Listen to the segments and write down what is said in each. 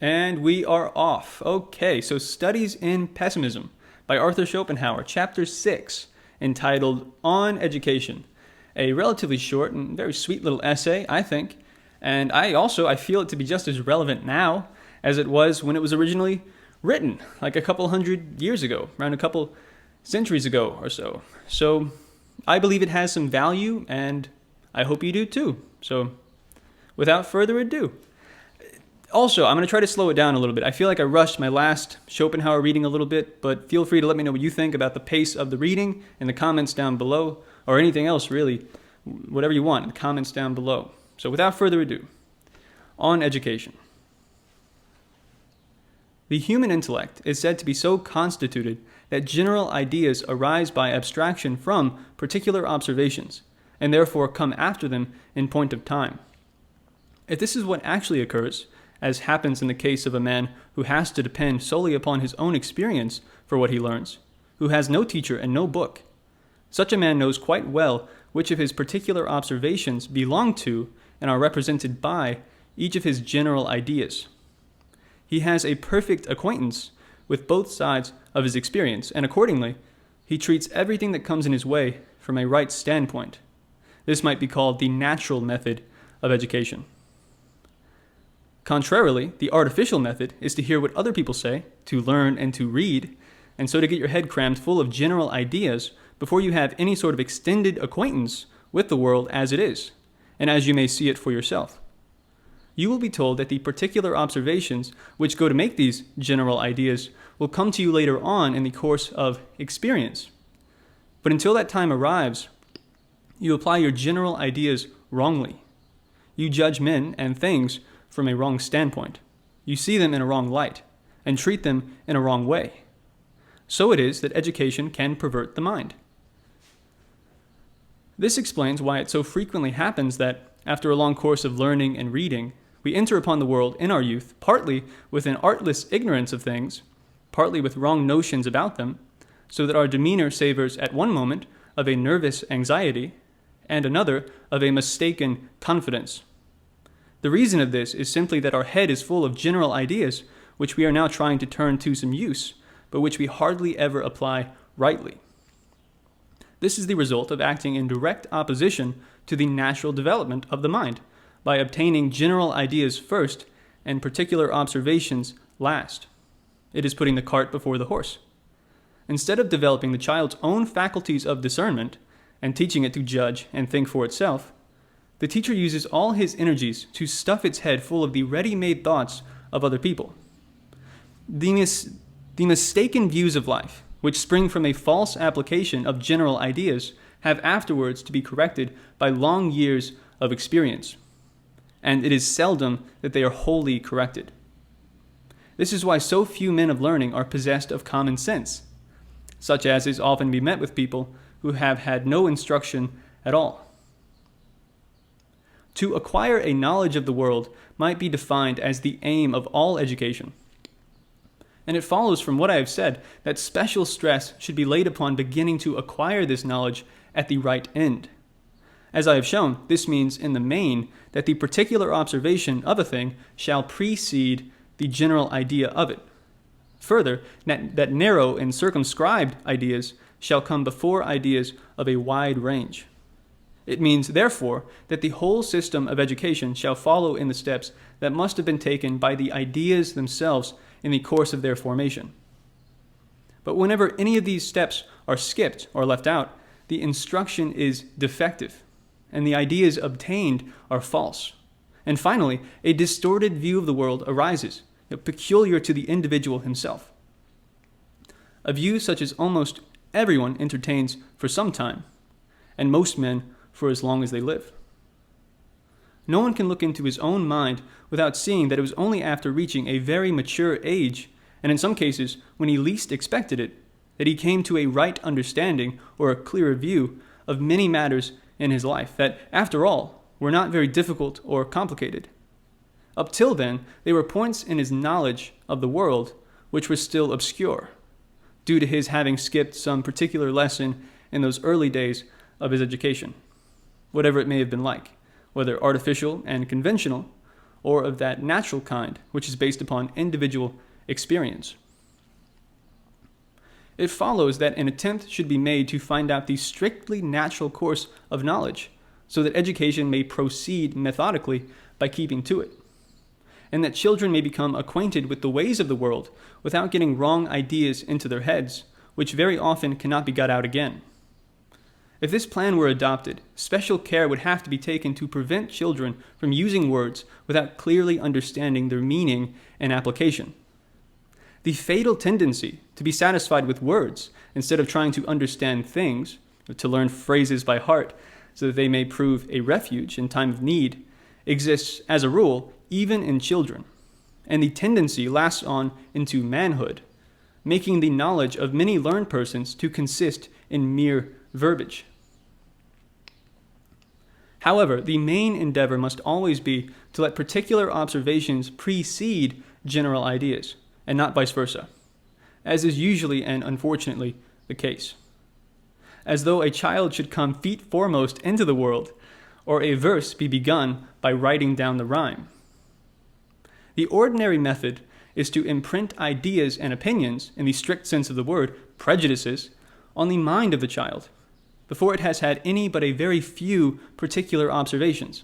And we are off. Okay, so Studies in Pessimism by Arthur Schopenhauer, Chapter 6, entitled On Education. A relatively short and very sweet little essay, I think. And I feel it to be just as relevant now as it was when it was originally written, like a couple hundred years ago, around a couple centuries ago or so. So I believe it has some value, and I hope you do too. So without further ado. Also, I'm going to try to slow it down a little bit. I feel like I rushed my last Schopenhauer reading a little bit, but feel free to let me know what you think about the pace of the reading in the comments down below, or anything else really, whatever you want in the comments down below. So without further ado, on education. The human intellect is said to be so constituted that general ideas arise by abstraction from particular observations, and therefore come after them in point of time. If this is what actually occurs, as happens in the case of a man who has to depend solely upon his own experience for what he learns, who has no teacher and no book, such a man knows quite well which of his particular observations belong to and are represented by each of his general ideas. He has a perfect acquaintance with both sides of his experience, and accordingly, he treats everything that comes in his way from a right standpoint. This might be called the natural method of education. Contrarily, the artificial method is to hear what other people say, to learn and to read, and so to get your head crammed full of general ideas before you have any sort of extended acquaintance with the world as it is, and as you may see it for yourself. You will be told that the particular observations which go to make these general ideas will come to you later on in the course of experience. But until that time arrives, you apply your general ideas wrongly. You judge men and things from a wrong standpoint. You see them in a wrong light, and treat them in a wrong way. So it is that education can pervert the mind. This explains why it so frequently happens that, after a long course of learning and reading, we enter upon the world in our youth, partly with an artless ignorance of things, partly with wrong notions about them, so that our demeanor savors at one moment of a nervous anxiety, and another of a mistaken confidence. The reason of this is simply that our head is full of general ideas which we are now trying to turn to some use, but which we hardly ever apply rightly. This is the result of acting in direct opposition to the natural development of the mind, by obtaining general ideas first and particular observations last. It is putting the cart before the horse. Instead of developing the child's own faculties of discernment and teaching it to judge and think for itself, the teacher uses all his energies to stuff its head full of the ready-made thoughts of other people. The mistaken views of life, which spring from a false application of general ideas, have afterwards to be corrected by long years of experience, and it is seldom that they are wholly corrected. This is why so few men of learning are possessed of common sense, such as is often met with people who have had no instruction at all. To acquire a knowledge of the world might be defined as the aim of all education. And it follows from what I have said that special stress should be laid upon beginning to acquire this knowledge at the right end. As I have shown, this means in the main that the particular observation of a thing shall precede the general idea of it. Further, that narrow and circumscribed ideas shall come before ideas of a wide range. It means, therefore, that the whole system of education shall follow in the steps that must have been taken by the ideas themselves in the course of their formation. But whenever any of these steps are skipped or left out, the instruction is defective, and the ideas obtained are false. And finally, a distorted view of the world arises, peculiar to the individual himself. A view such as almost everyone entertains for some time, and most men for as long as they live. No one can look into his own mind without seeing that it was only after reaching a very mature age, and in some cases when he least expected it, that he came to a right understanding or a clearer view of many matters in his life that, after all, were not very difficult or complicated. Up till then, they were points in his knowledge of the world which were still obscure, due to his having skipped some particular lesson in those early days of his education, whatever it may have been like, whether artificial and conventional, or of that natural kind, which is based upon individual experience. It follows that an attempt should be made to find out the strictly natural course of knowledge, so that education may proceed methodically by keeping to it, and that children may become acquainted with the ways of the world without getting wrong ideas into their heads, which very often cannot be got out again. If this plan were adopted, special care would have to be taken to prevent children from using words without clearly understanding their meaning and application. The fatal tendency to be satisfied with words instead of trying to understand things, or to learn phrases by heart so that they may prove a refuge in time of need, exists as a rule even in children, and the tendency lasts on into manhood, making the knowledge of many learned persons to consist in mere verbiage. However, the main endeavor must always be to let particular observations precede general ideas, and not vice versa, as is usually and unfortunately the case. As though a child should come feet foremost into the world, or a verse be begun by writing down the rhyme. The ordinary method is to imprint ideas and opinions, in the strict sense of the word, prejudices, on the mind of the child, before it has had any but a very few particular observations.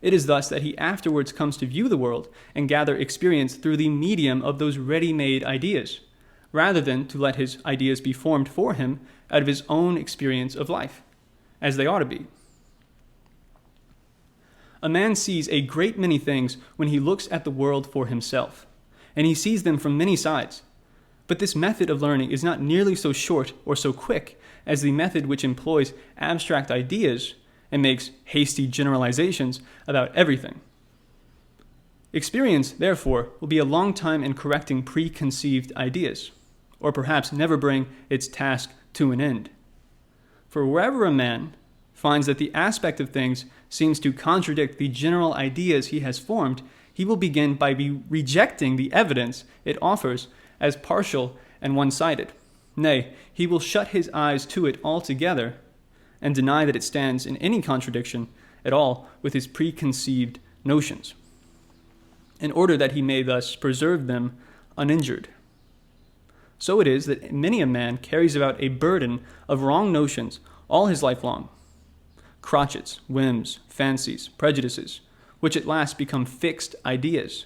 It is thus that he afterwards comes to view the world and gather experience through the medium of those ready-made ideas, rather than to let his ideas be formed for him out of his own experience of life, as they ought to be. A man sees a great many things when he looks at the world for himself, and he sees them from many sides. But this method of learning is not nearly so short or so quick as the method which employs abstract ideas and makes hasty generalizations about everything. Experience, therefore, will be a long time in correcting preconceived ideas, or perhaps never bring its task to an end. For wherever a man finds that the aspect of things seems to contradict the general ideas he has formed, he will begin by rejecting the evidence it offers as partial and one-sided. Nay, he will shut his eyes to it altogether and deny that it stands in any contradiction at all with his preconceived notions, in order that he may thus preserve them uninjured. So it is that many a man carries about a burden of wrong notions all his life long, crotchets, whims, fancies, prejudices, which at last become fixed ideas.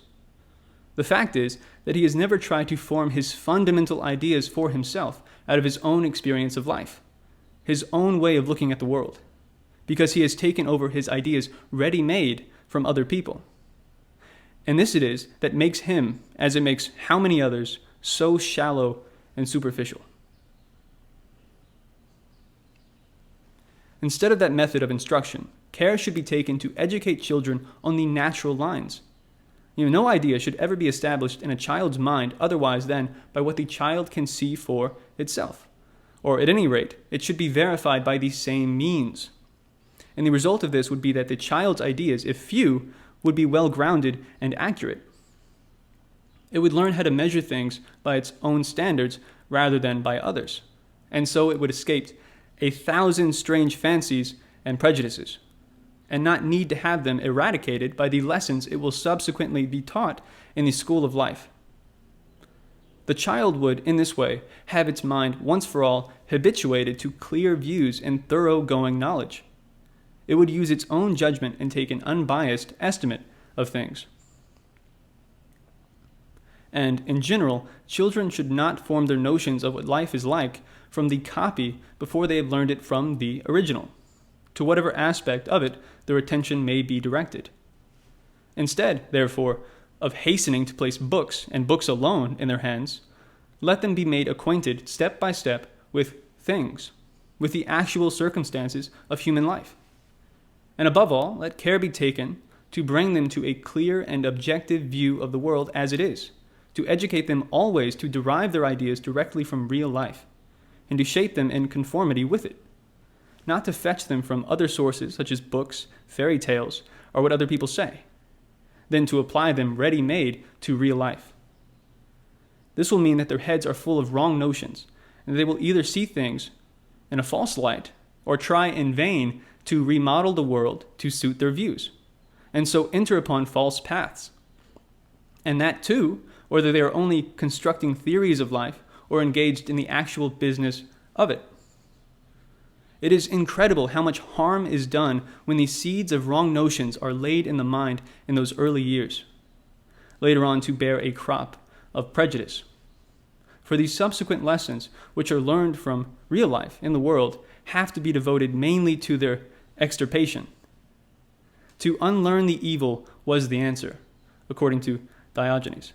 The fact is that he has never tried to form his fundamental ideas for himself out of his own experience of life, his own way of looking at the world, because he has taken over his ideas ready-made from other people. And this it is that makes him, as it makes how many others, so shallow and superficial. Instead of that method of instruction, care should be taken to educate children on the natural lines. No idea should ever be established in a child's mind otherwise than by what the child can see for itself. Or at any rate, it should be verified by the same means. And the result of this would be that the child's ideas, if few, would be well grounded and accurate. It would learn how to measure things by its own standards rather than by others, and so it would escape 1,000 strange fancies and prejudices, and not need to have them eradicated by the lessons it will subsequently be taught in the school of life. The child would, in this way, have its mind once for all habituated to clear views and thorough-going knowledge. It would use its own judgment and take an unbiased estimate of things. And, in general, children should not form their notions of what life is like from the copy before they have learned it from the original, to whatever aspect of it their attention may be directed. Instead, therefore, of hastening to place books, and books alone, in their hands, let them be made acquainted step by step with things, with the actual circumstances of human life. And above all, let care be taken to bring them to a clear and objective view of the world as it is, to educate them always to derive their ideas directly from real life, and to shape them in conformity with it, not to fetch them from other sources such as books, fairy tales, or what other people say, then to apply them ready-made to real life. This will mean that their heads are full of wrong notions, and they will either see things in a false light or try in vain to remodel the world to suit their views, and so enter upon false paths. And that too, whether they are only constructing theories of life or engaged in the actual business of it. It is incredible how much harm is done when the seeds of wrong notions are laid in the mind in those early years, later on to bear a crop of prejudice. For these subsequent lessons, which are learned from real life in the world, have to be devoted mainly to their extirpation. To unlearn the evil was the answer, according to Diogenes,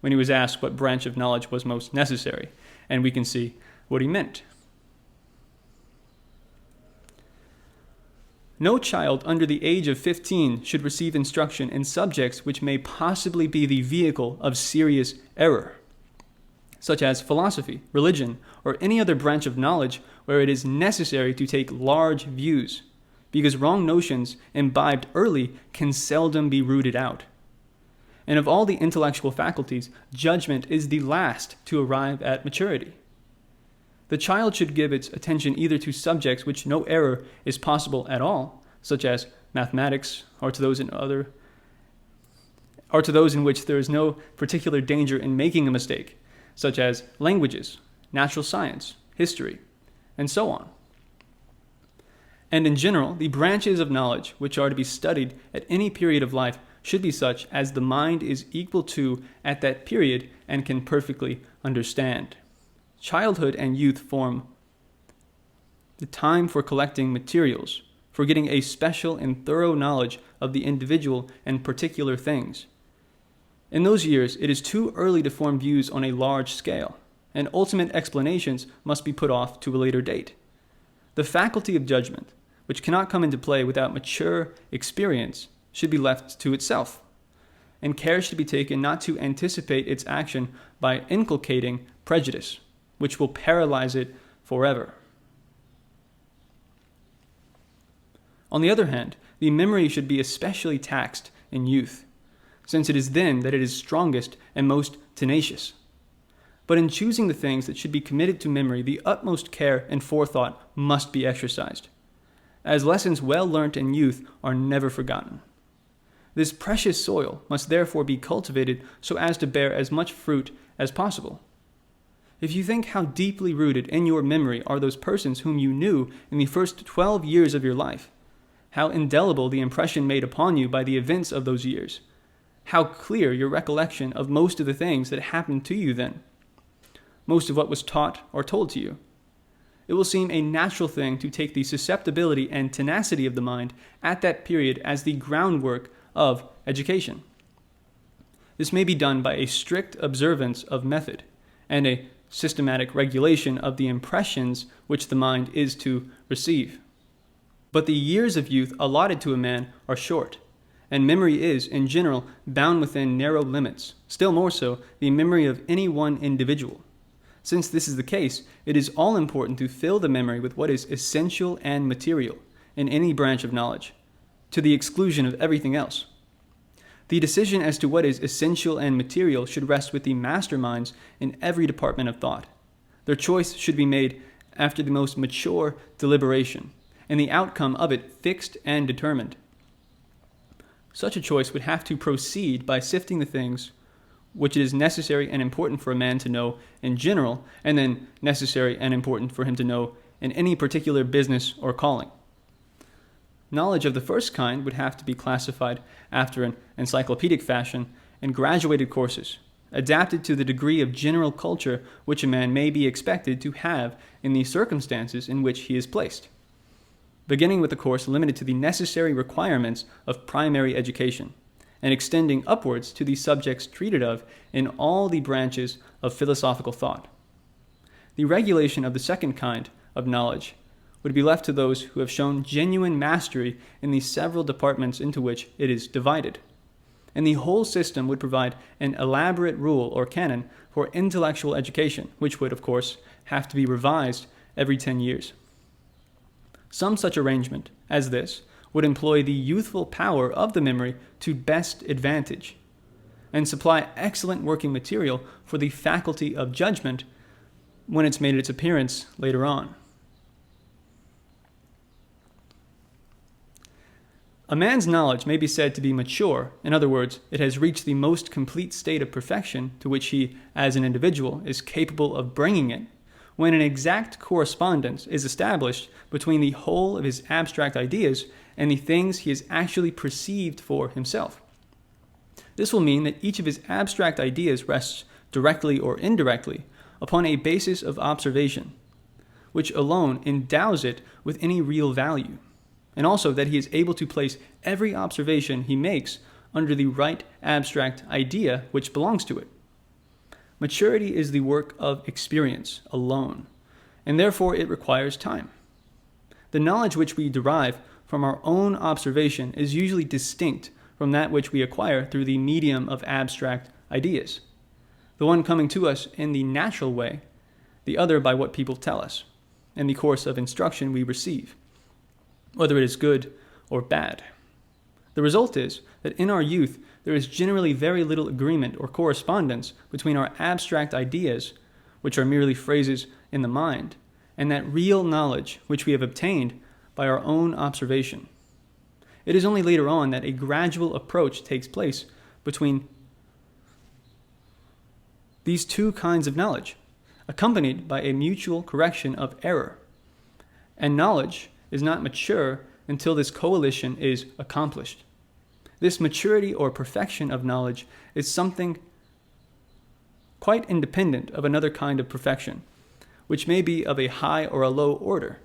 when he was asked what branch of knowledge was most necessary, and we can see what he meant. No child under the age of 15 should receive instruction in subjects which may possibly be the vehicle of serious error, such as philosophy, religion, or any other branch of knowledge where it is necessary to take large views, because wrong notions imbibed early can seldom be rooted out. And of all the intellectual faculties, judgment is the last to arrive at maturity. The child should give its attention either to subjects which no error is possible at all, such as mathematics, or to those in which there is no particular danger in making a mistake, such as languages, natural science, history, and so on. And in general, the branches of knowledge which are to be studied at any period of life should be such as the mind is equal to at that period and can perfectly understand. Childhood and youth form the time for collecting materials, for getting a special and thorough knowledge of the individual and particular things. In those years, it is too early to form views on a large scale, and ultimate explanations must be put off to a later date. The faculty of judgment, which cannot come into play without mature experience, should be left to itself, and care should be taken not to anticipate its action by inculcating prejudice, which will paralyze it forever. On the other hand, the memory should be especially taxed in youth, since it is then that it is strongest and most tenacious. But in choosing the things that should be committed to memory, the utmost care and forethought must be exercised, as lessons well learnt in youth are never forgotten. This precious soil must therefore be cultivated so as to bear as much fruit as possible. If you think how deeply rooted in your memory are those persons whom you knew in the first 12 years of your life, how indelible the impression made upon you by the events of those years, how clear your recollection of most of the things that happened to you then, most of what was taught or told to you, it will seem a natural thing to take the susceptibility and tenacity of the mind at that period as the groundwork of education. This may be done by a strict observance of method and a systematic regulation of the impressions which the mind is to receive. But the years of youth allotted to a man are short, and memory is, in general, bound within narrow limits, still more so the memory of any one individual. Since this is the case, it is all important to fill the memory with what is essential and material in any branch of knowledge, to the exclusion of everything else. The decision as to what is essential and material should rest with the masterminds in every department of thought. Their choice should be made after the most mature deliberation, and the outcome of it fixed and determined. Such a choice would have to proceed by sifting the things which it is necessary and important for a man to know in general, and then necessary and important for him to know in any particular business or calling. Knowledge of the first kind would have to be classified after an encyclopedic fashion in graduated courses, adapted to the degree of general culture which a man may be expected to have in the circumstances in which he is placed, beginning with a course limited to the necessary requirements of primary education, and extending upwards to the subjects treated of in all the branches of philosophical thought. The regulation of the second kind of knowledge would be left to those who have shown genuine mastery in the several departments into which it is divided, and the whole system would provide an elaborate rule or canon for intellectual education, which would, of course, have to be revised every 10 years. Some such arrangement as this would employ the youthful power of the memory to best advantage, and supply excellent working material for the faculty of judgment when it's made its appearance later on. A man's knowledge may be said to be mature. In other words, it has reached the most complete state of perfection to which he, as an individual, is capable of bringing it, when an exact correspondence is established between the whole of his abstract ideas and the things he has actually perceived for himself. This will mean that each of his abstract ideas rests directly or indirectly upon a basis of observation, which alone endows it with any real value, and also that he is able to place every observation he makes under the right abstract idea which belongs to it. Maturity is the work of experience alone, and therefore it requires time. The knowledge which we derive from our own observation is usually distinct from that which we acquire through the medium of abstract ideas, the one coming to us in the natural way, the other by what people tell us, in the course of instruction we receive, whether it is good or bad. The result is that in our youth there is generally very little agreement or correspondence between our abstract ideas, which are merely phrases in the mind, and that real knowledge which we have obtained by our own observation. It is only later on that a gradual approach takes place between these two kinds of knowledge, accompanied by a mutual correction of error. And knowledge is not mature until this coalition is accomplished. This maturity or perfection of knowledge is something quite independent of another kind of perfection, which may be of a high or a low order.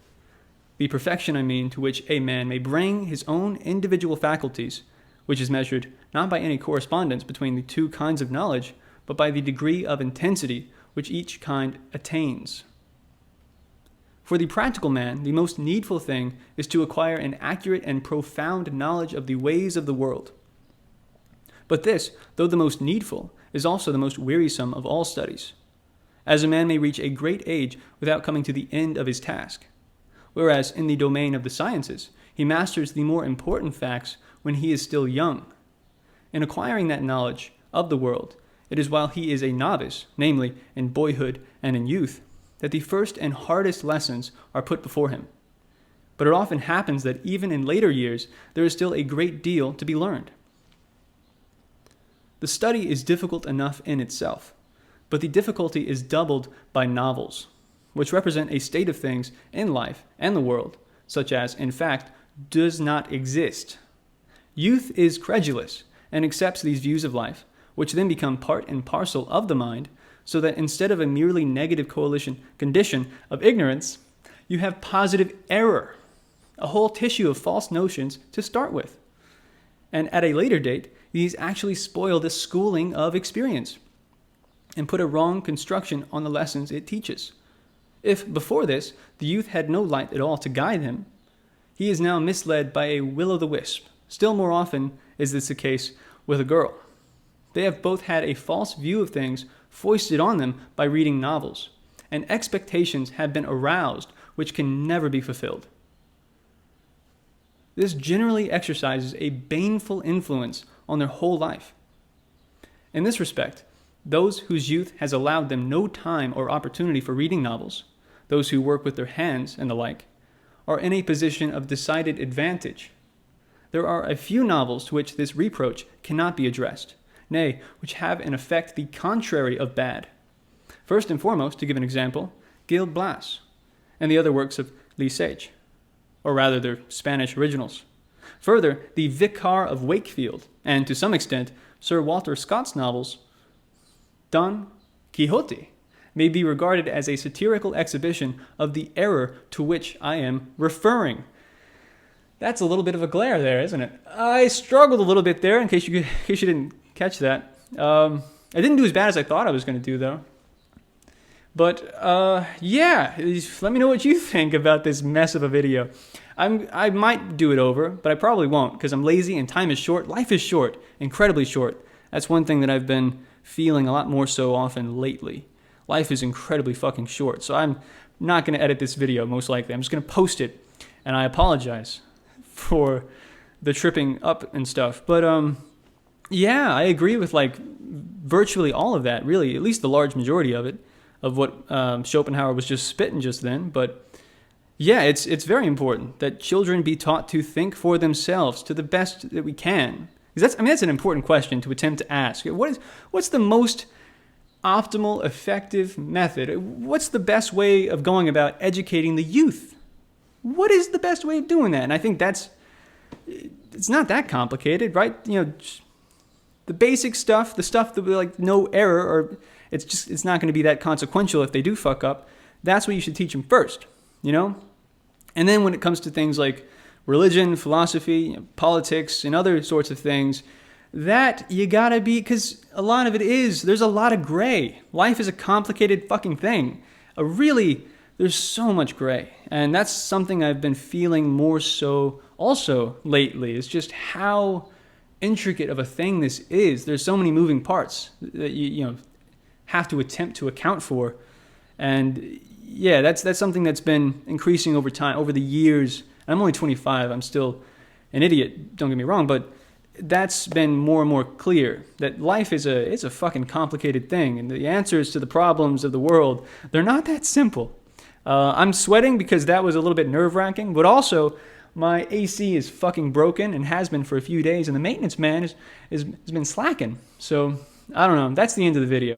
The perfection, I mean, to which a man may bring his own individual faculties, which is measured not by any correspondence between the two kinds of knowledge, but by the degree of intensity which each kind attains. For the practical man, the most needful thing is to acquire an accurate and profound knowledge of the ways of the world. But this, though the most needful, is also the most wearisome of all studies, as a man may reach a great age without coming to the end of his task, whereas in the domain of the sciences, he masters the more important facts when he is still young. In acquiring that knowledge of the world, it is while he is a novice, namely in boyhood and in youth, that the first and hardest lessons are put before him. But it often happens that even in later years, there is still a great deal to be learned. The study is difficult enough in itself, but the difficulty is doubled by novels, which represent a state of things in life and the world, such as, in fact, does not exist. Youth is credulous and accepts these views of life, which then become part and parcel of the mind, so that instead of a merely negative condition of ignorance, you have positive error, a whole tissue of false notions to start with. And at a later date, these actually spoil the schooling of experience and put a wrong construction on the lessons it teaches. If, before this, the youth had no light at all to guide him, he is now misled by a will-o'-the-wisp. Still more often is this the case with a girl. They have both had a false view of things foisted on them by reading novels, and expectations have been aroused which can never be fulfilled. This generally exercises a baneful influence on their whole life. In this respect, those whose youth has allowed them no time or opportunity for reading novels, those who work with their hands and the like, are in a position of decided advantage. There are a few novels to which this reproach cannot be addressed, nay, which have in effect the contrary of bad. First and foremost, to give an example, Gil Blas, and the other works of Lee Sage, or rather their Spanish originals. Further, the Vicar of Wakefield, and to some extent, Sir Walter Scott's novels, Don Quixote, may be regarded as a satirical exhibition of the error to which I am referring. That's a little bit of a glare there, isn't it? I struggled a little bit there, in case you didn't catch that. I didn't do as bad as I thought I was going to do, though. But, yeah, let me know what you think about this mess of a video. I might do it over, but I probably won't, because I'm lazy and time is short. Life is short, incredibly short. That's one thing that I've been feeling a lot more so often lately. Life is incredibly fucking short, so I'm not going to edit this video, most likely. I'm just going to post it, and I apologize for the tripping up and stuff. But, yeah, I agree with, virtually all of that, really, at least the large majority of it, of what Schopenhauer was just spitting just then. But Yeah, it's very important that children be taught to think for themselves to the best that we can. 'Cause that's an important question to attempt to ask. What's the most optimal, effective method? What's the best way of going about educating the youth? What is the best way of doing that? And I think it's not that complicated, right? The basic stuff, the stuff that like no error, or it's not going to be that consequential if they do fuck up. That's what you should teach them first, And then when it comes to things like religion, philosophy, politics, and other sorts of things, that you gotta be, because a lot of there's a lot of gray. Life is a complicated fucking thing. There's so much gray. And that's something I've been feeling more so also lately, is just how intricate of a thing this is. There's so many moving parts that you have to attempt to account for. And yeah, that's something that's been increasing over time, over the years. I'm only 25. I'm still an idiot, don't get me wrong, but that's been more and more clear that life is a fucking complicated thing, and the answers to the problems of the world, they're not that simple. I'm sweating because that was a little bit nerve-wracking, but also my AC is fucking broken and has been for a few days, and the maintenance man has been slacking. So I don't know. That's the end of the video.